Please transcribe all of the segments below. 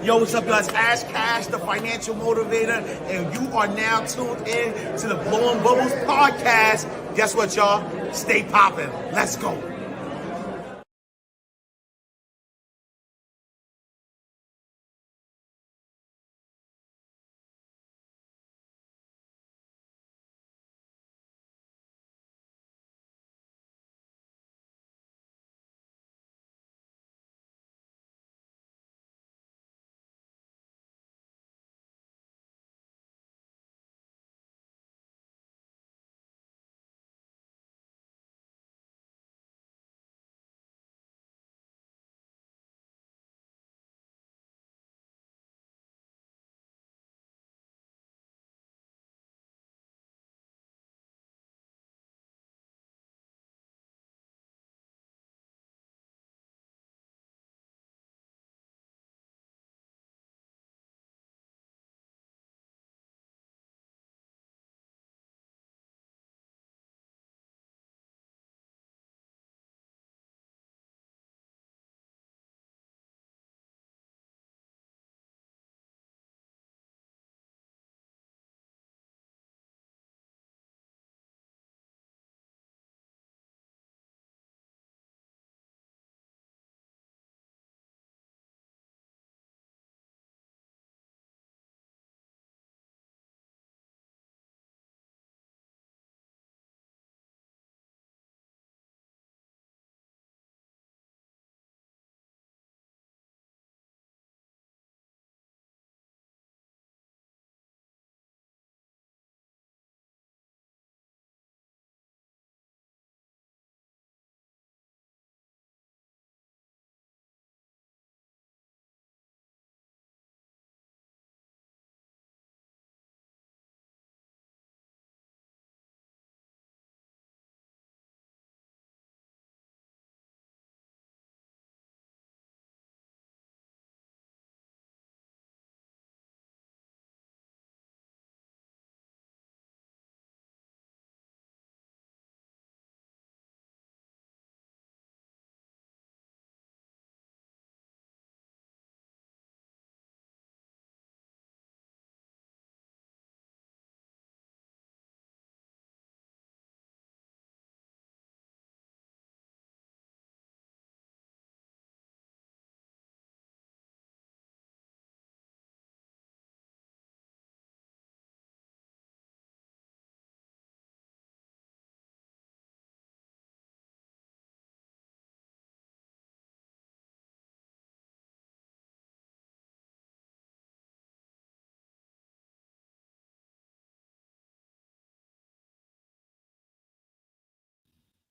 Yo, what's up, guys? Ash Cash, the financial motivator, and you are now tuned in to the Blowing Bubbles podcast. Guess what, y'all? Stay popping. Let's go.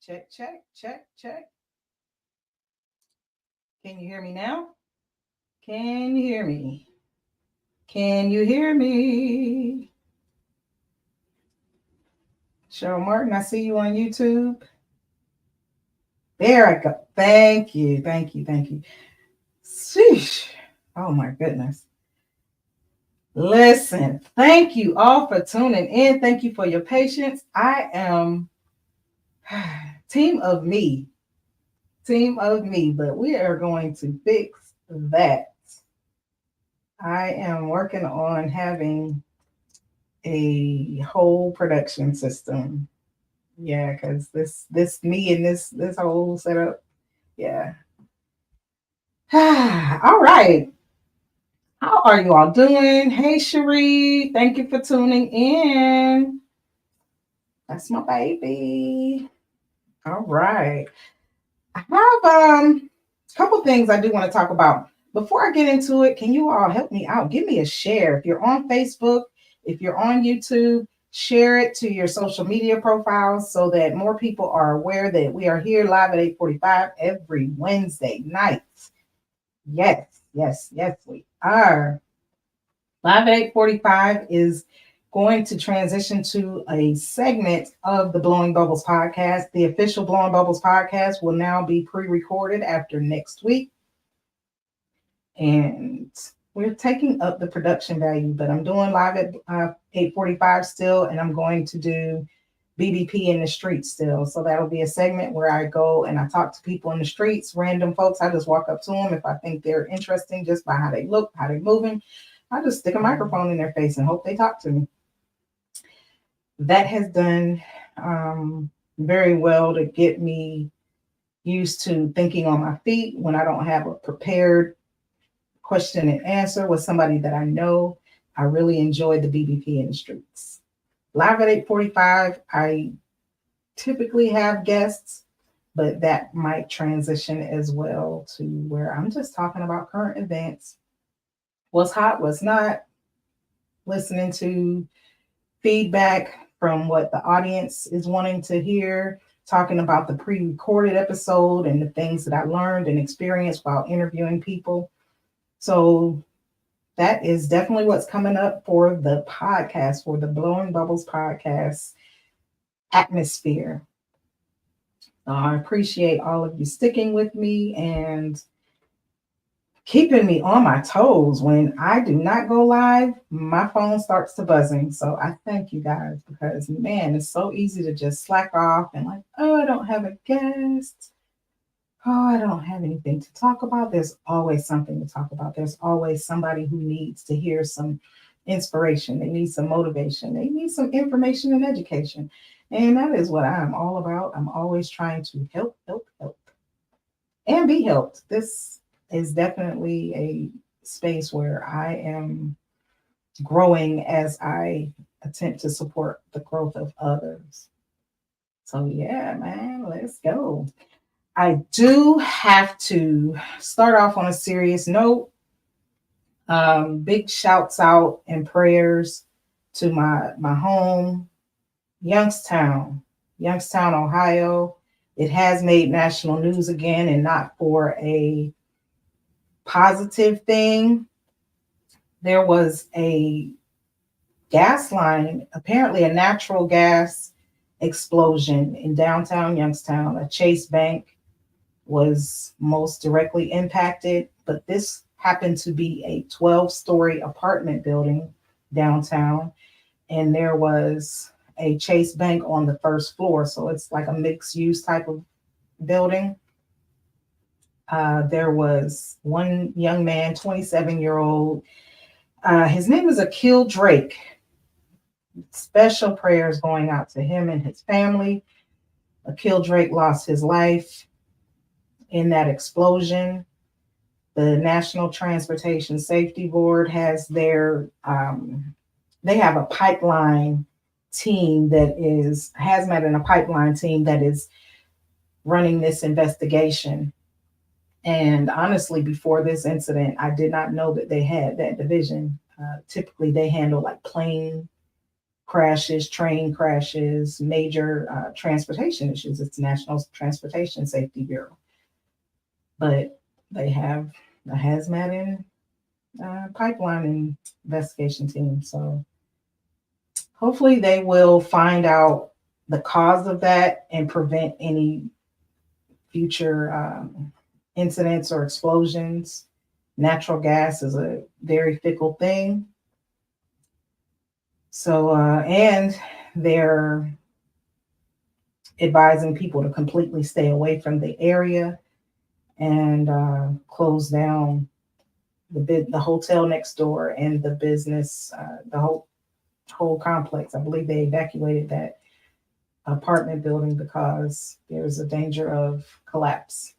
Check, check, check, check. Can you hear me now? Can you hear me? Can you hear me? Cheryl Martin, I see you on YouTube. There I go. Thank you. Thank you. Thank you. Sheesh. Oh my goodness. Listen, thank you all for tuning in. Thank you for your patience. I am team of me, but we are going to fix that. I am working on having a whole production system. Yeah, because this me and this whole setup. Yeah. All right. How are you all doing? Hey Cherie, thank you for tuning in. That's my baby. All right. I have a couple things I do want to talk about. Before I get into it, can you all help me out? Give me a share. If you're on Facebook, if you're on YouTube, share it to your social media profiles so that more people are aware that we are here live at 8:45 every Wednesday night. Yes, yes, yes, we are. Live at 8:45 is going to transition to a segment of the Blowing Bubbles podcast. The official Blowing Bubbles podcast will now be pre-recorded after next week. And we're taking up the production value, but I'm doing live at 8:45 still, and I'm going to do BBP in the streets still. So that'll be a segment where I go and I talk to people in the streets, random folks. I just walk up to them if I think they're interesting just by how they look, how they're moving. I just stick a microphone in their face and hope they talk to me. That has done very well to get me used to thinking on my feet when I don't have a prepared question and answer with somebody that I know. I really enjoy the BBP in the streets. Live at 8:45, I typically have guests, but that might transition as well to where I'm just talking about current events, what's hot, what's not, listening to feedback from what the audience is wanting to hear, talking about the pre-recorded episode and the things that I learned and experienced while interviewing people. So that is definitely what's coming up for the podcast, for the Blowing Bubbles podcast atmosphere. I appreciate all of you sticking with me and keeping me on my toes. When I do not go live, my phone starts to buzzing. So I thank you guys because, man, it's so easy to just slack off and like, oh, I don't have a guest. Oh, I don't have anything to talk about. There's always something to talk about. There's always somebody who needs to hear some inspiration. They need some motivation. They need some information and education. And that is what I'm all about. I'm always trying to help, and be helped. This is definitely a space where I am growing as I attempt to support the growth of others. So yeah, man, let's go. I do have to start off on a serious note. Big shouts out and prayers to my home, Youngstown, Ohio. It has made national news again, and not for a positive thing. There was a gas line, apparently a natural gas explosion in downtown Youngstown. A Chase Bank was most directly impacted, but this happened to be a 12-story apartment building downtown, and there was a Chase Bank on the first floor, so it's like a mixed-use type of building. There was one young man, 27-year-old. His name is Akil Drake. Special prayers going out to him and his family. Akil Drake lost his life in that explosion. The National Transportation Safety Board has their, they have a pipeline team that is, hazmat and a pipeline team that is running this investigation. And honestly, before this incident, I did not know that they had that division. Typically, they handle like plane crashes, train crashes, major transportation issues. It's National Transportation Safety Bureau. But they have a hazmat and pipeline investigation team. So hopefully they will find out the cause of that and prevent any future incidents or explosions. Natural gas is a very fickle thing. So, and they're advising people to completely stay away from the area and close down the hotel next door and the business, the whole complex. I believe they evacuated that apartment building because there's a danger of collapse.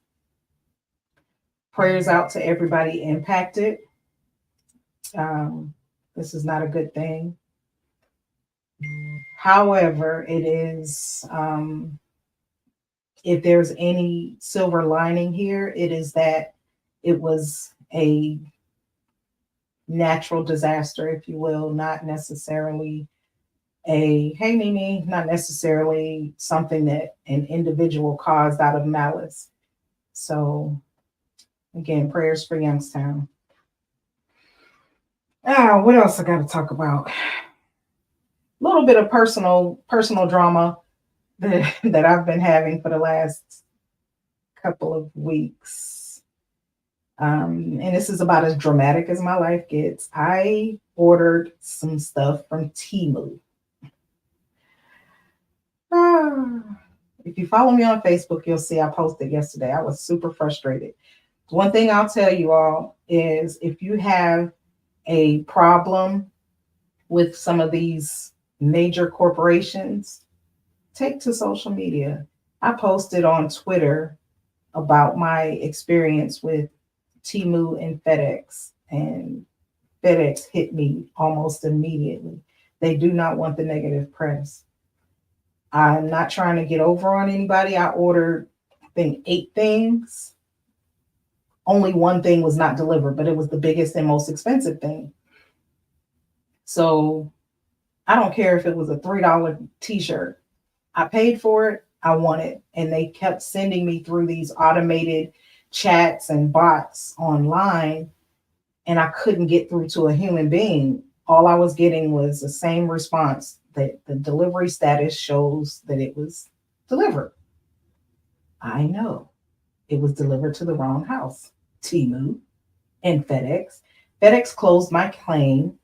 Prayers out to everybody impacted. This is not a good thing. However, it is, if there's any silver lining here, it is that it was a natural disaster, if you will, not necessarily not necessarily something that an individual caused out of malice. So again, prayers for Youngstown. What else I got to talk about? A little bit of personal drama that I've been having for the last couple of weeks. And this is about as dramatic as my life gets. I ordered some stuff from Temu. If you follow me on Facebook, you'll see I posted yesterday. I was super frustrated. One thing I'll tell you all is if you have a problem with some of these major corporations, take to social media. I posted on Twitter about my experience with Temu and FedEx, and FedEx hit me almost immediately. They do not want the negative press. I'm not trying to get over on anybody. I ordered, I think, 8 things. Only one thing was not delivered, but it was the biggest and most expensive thing. So I don't care if it was a $3 t-shirt. I paid for it. I want it. And they kept sending me through these automated chats and bots online, and I couldn't get through to a human being. All I was getting was the same response that the delivery status shows that it was delivered. I know it was delivered to the wrong house. Temu and FedEx. FedEx closed my claim,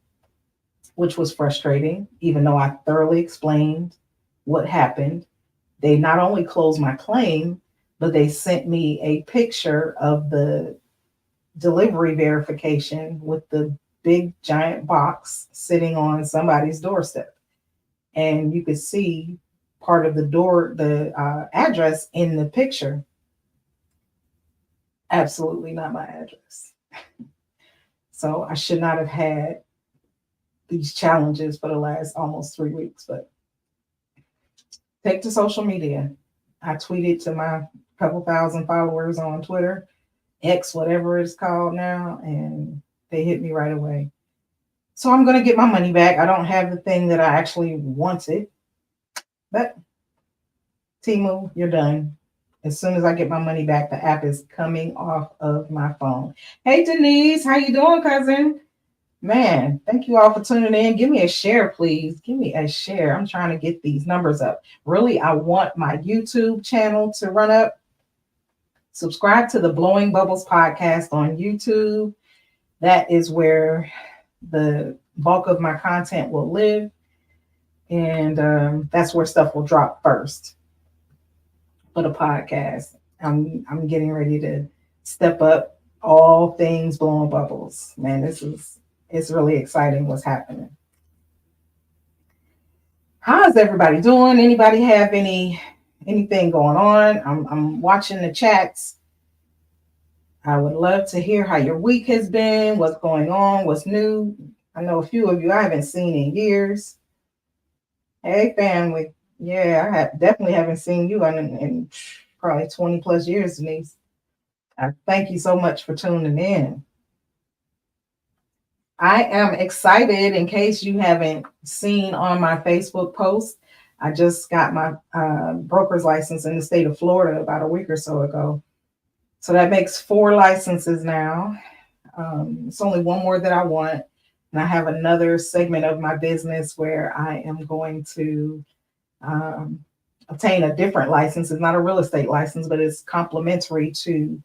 which was frustrating, even though I thoroughly explained what happened. They not only closed my claim, but they sent me a picture of the delivery verification with the big giant box sitting on somebody's doorstep. And you could see part of the door, the address in the picture. Absolutely not my address. So I should not have had these challenges for the last almost 3 weeks, but take to social media. I tweeted to my couple thousand followers on Twitter, X, whatever it's called now, and they hit me right away. So I'm going to get my money back. I don't have the thing that I actually wanted, but Temu, you're done. As soon as I get my money back, the app is coming off of my phone. Hey, Denise, how you doing, cousin? Man, thank you all for tuning in. Give me a share, please. Give me a share. I'm trying to get these numbers up. Really, I want my YouTube channel to run up. Subscribe to the Blowing Bubbles podcast on YouTube. That is where the bulk of my content will live. And that's where stuff will drop first for the podcast. I'm getting ready to step up all things Blowing Bubbles. Man, it's really exciting what's happening. How's everybody doing? Anybody have anything going on? I'm watching the chats. I would love to hear how your week has been, what's going on, what's new. I know a few of you I haven't seen in years. Hey, family. Yeah, I definitely haven't seen you in probably 20 plus years, Denise. I thank you so much for tuning in. I am excited. In case you haven't seen on my Facebook post, I just got my broker's license in the state of Florida about a week or so ago. So that makes 4 licenses now. It's only one more that I want. And I have another segment of my business where I am going to obtain a different license. It's not a real estate license, but it's complementary to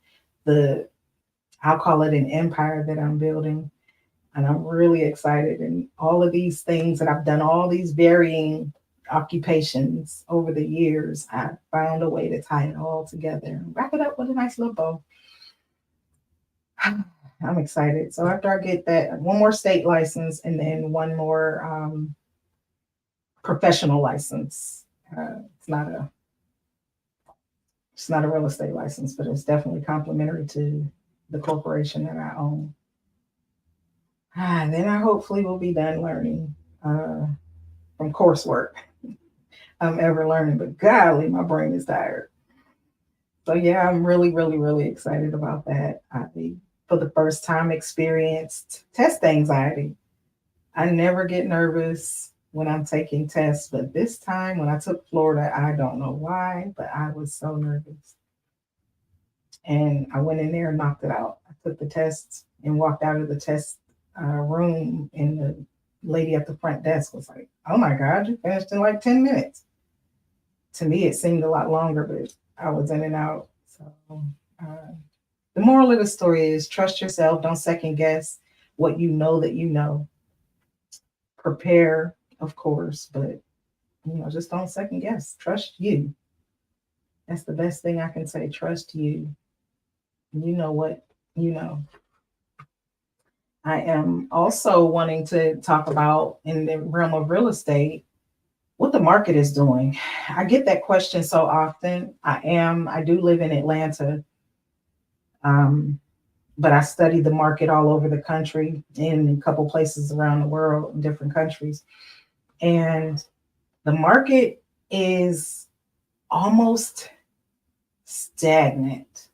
I'll call it an empire that I'm building. And I'm really excited. And all of these things that I've done, all these varying occupations over the years, I found a way to tie it all together and wrap it up with a nice little bow. I'm excited. So after I get that, one more state license and then one more professional license. It's not a real estate license, but it's definitely complementary to the corporation that I own. And then I hopefully will be done learning from coursework. I'm ever learning, but golly, my brain is tired. So yeah, I'm really, really, really excited about that. I, for the first time, experienced test anxiety. I never get nervous when I'm taking tests, but this time when I took Florida, I don't know why, but I was so nervous. And I went in there and knocked it out. I took the test and walked out of the test room, and the lady at the front desk was like, "Oh my God, you finished in like 10 minutes." To me, it seemed a lot longer, but I was in and out. So the moral of the story is trust yourself. Don't second guess what you know that you know. Prepare, of course, but Just don't second guess. Trust you. That's the best thing I can say. Trust you. You know what you know. I am also wanting to talk about in the realm of real estate what the market is doing. I get that question so often. I do live in Atlanta, um, but I study the market all over the country in a couple places around the world in different countries. And the market is almost stagnant.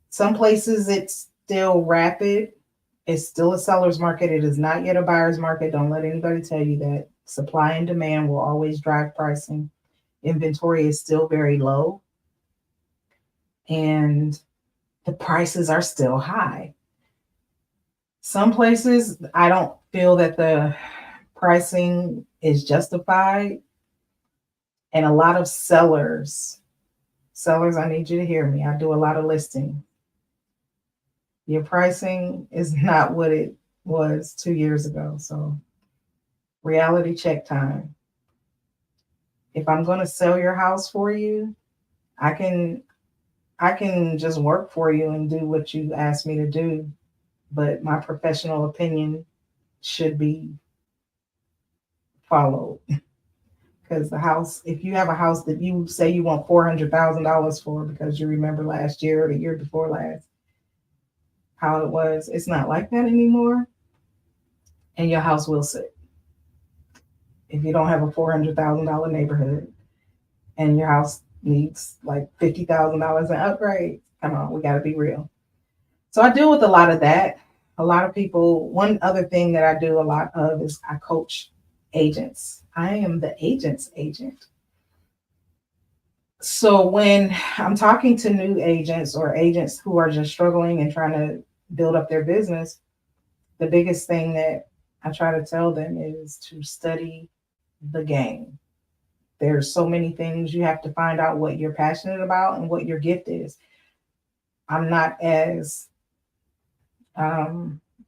Some places it's still rapid. It's still a seller's market. It is not yet a buyer's market. Don't let anybody tell you that. Supply and demand will always drive pricing. Inventory is still very low, and the prices are still high. Some places, I don't feel that the pricing is justified. And a lot of sellers, I need you to hear me. I do a lot of listing. Your pricing is not what it was 2 years ago. So reality check time. If I'm going to sell your house for you, I can just work for you and do what you asked me to do, but my professional opinion should be followed. Because the house, if you have a house that you say you want $400,000 for because you remember last year or the year before last, how it was, it's not like that anymore. And your house will sit. If you don't have a $400,000 neighborhood and your house needs like $50,000 in upgrade, come on, we got to be real. So I deal with a lot of that. A lot of people, one other thing that I do a lot of is I coach agents. I am the agent's agent. So when I'm talking to new agents or agents who are just struggling and trying to build up their business, the biggest thing that I try to tell them is to study the game. There's so many things you have to find out what you're passionate about and what your gift is. I'm not as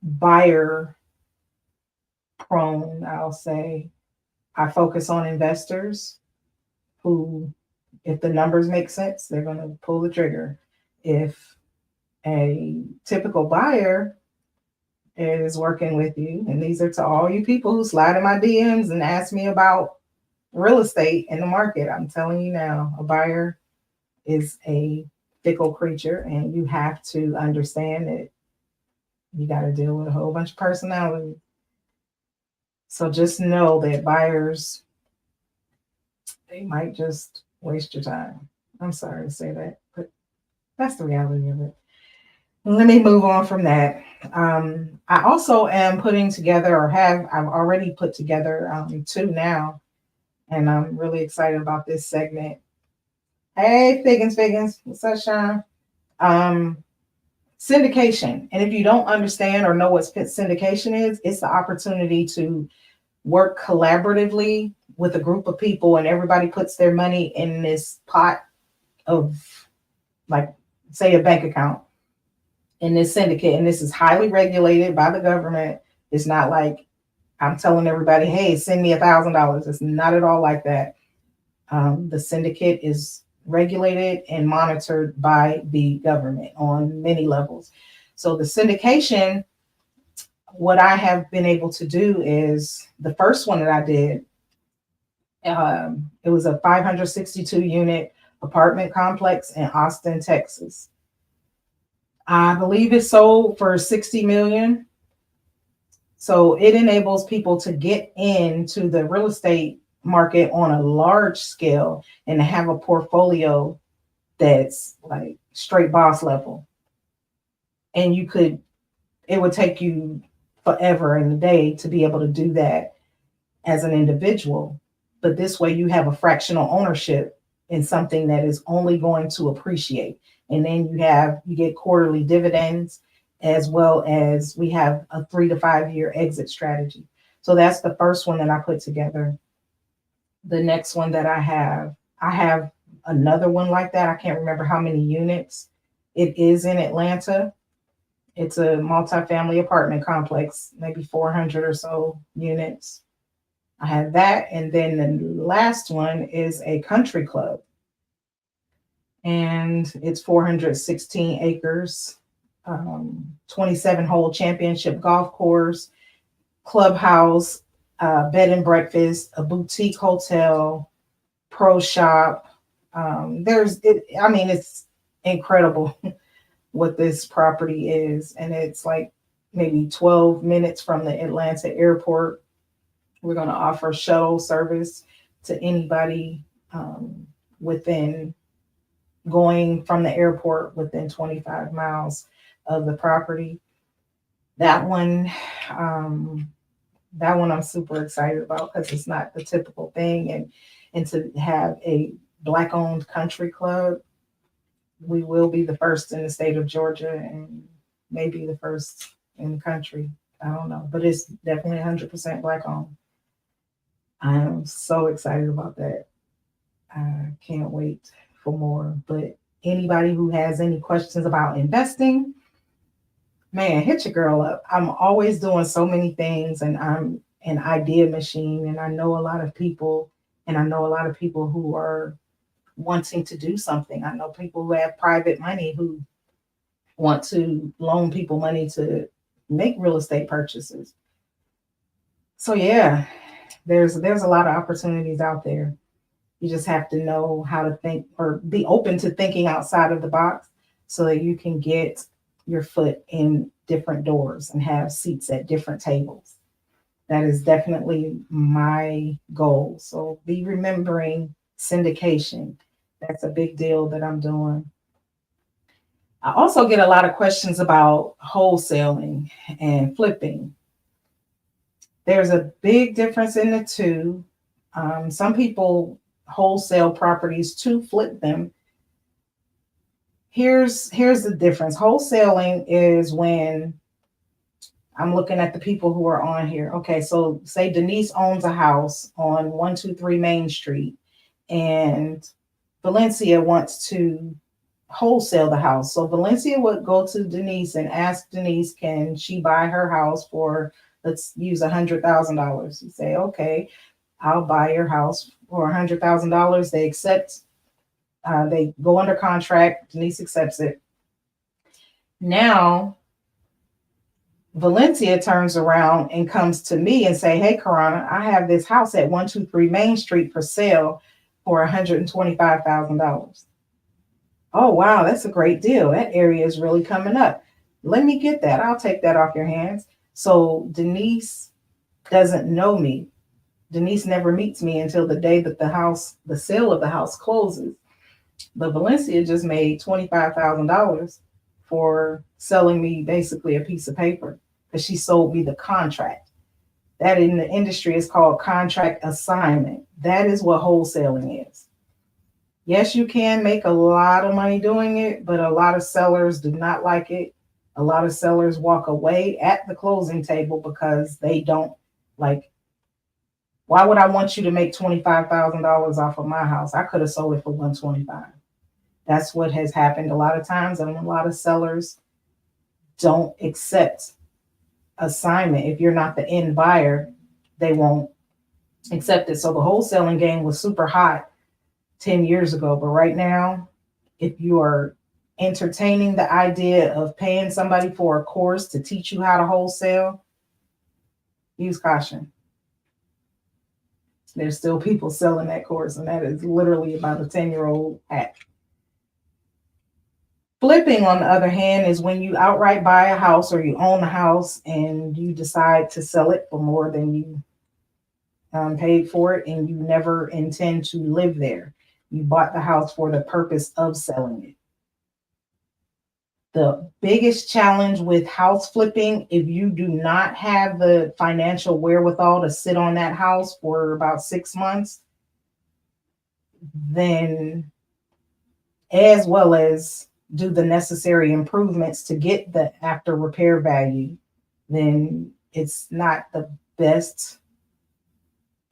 buyer prone, I'll say. I focus on investors who, if the numbers make sense, they're going to pull the trigger. If a typical buyer is working with you, and these are to all you people who slide in my DMs and ask me about real estate in the market, I'm telling you now, a buyer is a fickle creature, and you have to understand that you got to deal with a whole bunch of personality. So just know that buyers, they might just waste your time. I'm sorry to say that, but that's the reality of it. Let me move on from that. I also am putting together, I've already put together 2 now, and I'm really excited about this segment. Hey, Figgins, what's up, Sean? Syndication. And if you don't understand or know what syndication is, it's the opportunity to work collaboratively with a group of people, and everybody puts their money in this pot of, like, say, a bank account in this syndicate. And this is highly regulated by the government. It's not like I'm telling everybody, hey, send me $1,000. It's not at all like that. The syndicate is regulated and monitored by the government on many levels. So the syndication, what I have been able to do is, the first one that I did, it was a 562 unit apartment complex in Austin, Texas. I believe it sold for $60 million. So it enables people to get into the real estate market on a large scale and to have a portfolio that's like straight boss level. And it would take you forever in a day to be able to do that as an individual. But this way you have a fractional ownership in something that is only going to appreciate. And then you get quarterly dividends, as well as we have a 3 to 5 year exit strategy. So that's the first one that I put together. The next one that I have another one like that. I can't remember how many units. It is in Atlanta. It's a multifamily apartment complex, maybe 400 or so units. I have that. And then the last one is a country club. And it's 416 acres, 27 hole championship golf course, clubhouse, bed and breakfast, a boutique hotel, pro shop. It's incredible what this property is. And it's like maybe 12 minutes from the Atlanta airport. We're going to offer shuttle service to anybody within going from the airport within 25 miles of the property. That one, I'm super excited about because it's not the typical thing, and to have a Black owned country club, we will be the first in the state of Georgia and maybe the first in the country. I don't know, but it's definitely 100% Black owned. I am so excited about that. I can't wait for more. But anybody who has any questions about investing, man, hit your girl up. I'm always doing so many things, and I'm an idea machine, and I know a lot of people, who are wanting to do something. I know people who have private money who want to loan people money to make real estate purchases. So yeah, there's a lot of opportunities out there. You just have to know how to think or be open to thinking outside of the box so that you can get your foot in different doors and have seats at different tables. That is definitely my goal. So be remembering syndication. That's a big deal that I'm doing. I also get a lot of questions about wholesaling and flipping. There's a big difference in the two. Some people wholesale properties to flip them. Here's the difference. Wholesaling is when I'm looking at the people who are on here. Okay, so say Denise owns a house on 123 Main Street, and Valencia wants to wholesale the house. So Valencia would go to Denise and ask Denise, can she buy her house for, let's use $100,000. You say, okay, I'll buy your house for $100,000. They accept. They go under contract. Denise accepts it. Now, Valencia turns around and comes to me and say, hey, Karonna, I have this house at 123 Main Street for sale for $125,000. Oh, wow, that's a great deal. That area is really coming up. Let me get that. I'll take that off your hands. So Denise doesn't know me. Denise never meets me until the day that the sale of the house closes. But Valencia just made $25,000 for selling me basically a piece of paper because she sold me the contract. That in the industry is called contract assignment. That is what wholesaling is. Yes, you can make a lot of money doing it, but a lot of sellers do not like it. A lot of sellers walk away at the closing table because they don't like. Why would I want you to make $25,000 off of my house? I could have sold it for $125,000. That's what has happened a lot of times, and a lot of sellers don't accept assignment. If you're not the end buyer, they won't accept it. So the wholesaling game was super hot 10 years ago, but right now, if you are entertaining the idea of paying somebody for a course to teach you how to wholesale, use caution. There's still people selling that course, and that is literally about a 10-year-old hack. Flipping, on the other hand, is when you outright buy a house or you own a house and you decide to sell it for more than you paid for it, and you never intend to live there. You bought the house for the purpose of selling it. The biggest challenge with house flipping, if you do not have the financial wherewithal to sit on that house for about 6 months, then as well as do the necessary improvements to get the after repair value, then it's not the best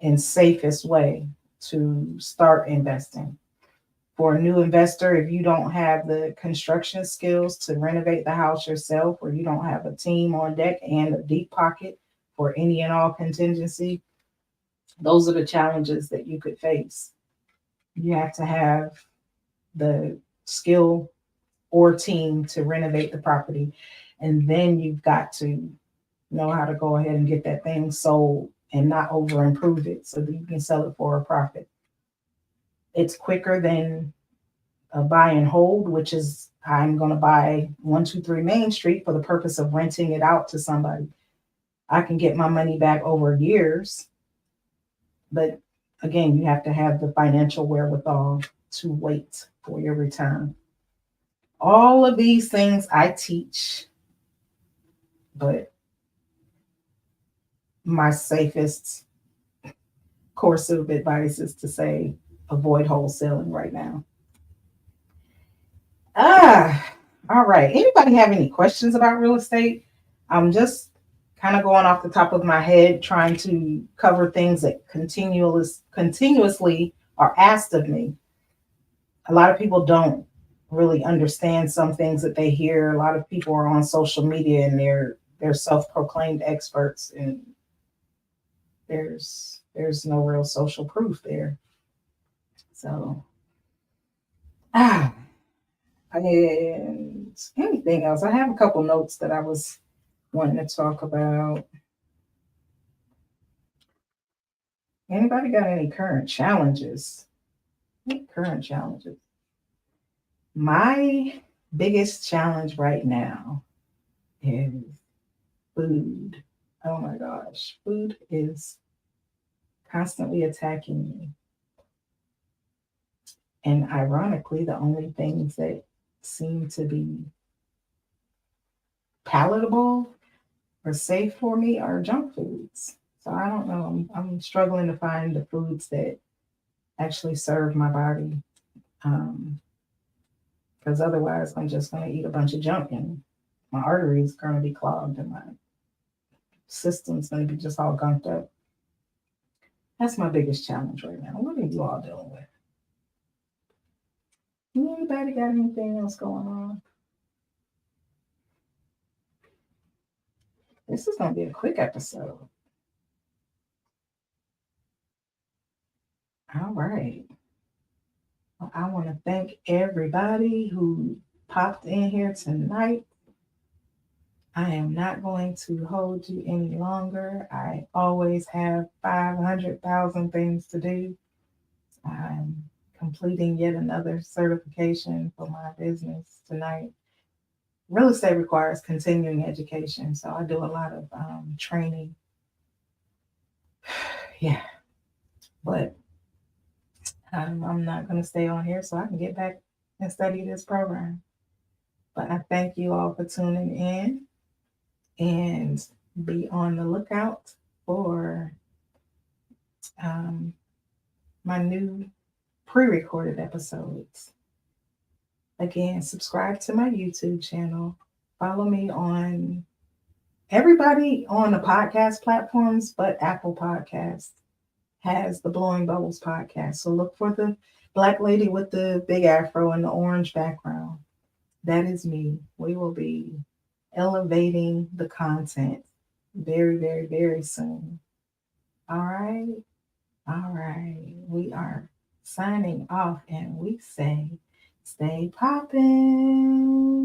and safest way to start investing. For a new investor, if you don't have the construction skills to renovate the house yourself, or you don't have a team on deck and a deep pocket for any and all contingency, Those are the challenges that you could face. You have to have the skill or team to renovate the property. And then you've got to know how to go ahead and get that thing sold and not over improve it so that you can sell it for a profit. It's quicker than a buy and hold, which is I'm going to buy 123 Main Street for the purpose of renting it out to somebody. I can get my money back over years, but again, you have to have the financial wherewithal to wait for your return. All of these things I teach, but my safest course of advice is to say avoid wholesaling right now. All right. Anybody have any questions about real estate? I'm just kind of going off the top of my head, trying to cover things that continuously are asked of me. A lot of people don't really understand some things that they hear. A lot of people are on social media and they're self-proclaimed experts, and there's no real social proof there. So and anything else? I have a couple notes that I was wanting to talk about. Anybody got any current challenges? Current challenges. My biggest challenge right now is food. Oh my gosh, food is constantly attacking me. And ironically, the only things that seem to be palatable or safe for me are junk foods. So I don't know. I'm struggling to find the foods that actually serve my body. Because otherwise, I'm just going to eat a bunch of junk and my arteries are going to be clogged and my system's going to be just all gunked up. That's my biggest challenge right now. What are you all dealing with? Anybody got anything else going on? This is going to be a quick episode. All right. Well, I want to thank everybody who popped in here tonight. I am not going to hold you any longer. I always have 500,000 things to do. I'm completing yet another certification for my business tonight. Real estate requires continuing education, so I do a lot of training. Yeah, but I'm not going to stay on here so I can get back and study this program. But I thank you all for tuning in, and be on the lookout for my new pre-recorded episodes. Again, subscribe to my YouTube channel. Follow me on everybody on the podcast platforms, but Apple Podcasts has the Blowing Bubbles podcast. So look for the black lady with the big afro and the orange background. That is me. We will be elevating the content very, very, very soon. All right. All right. We are signing off and we say, stay poppin'.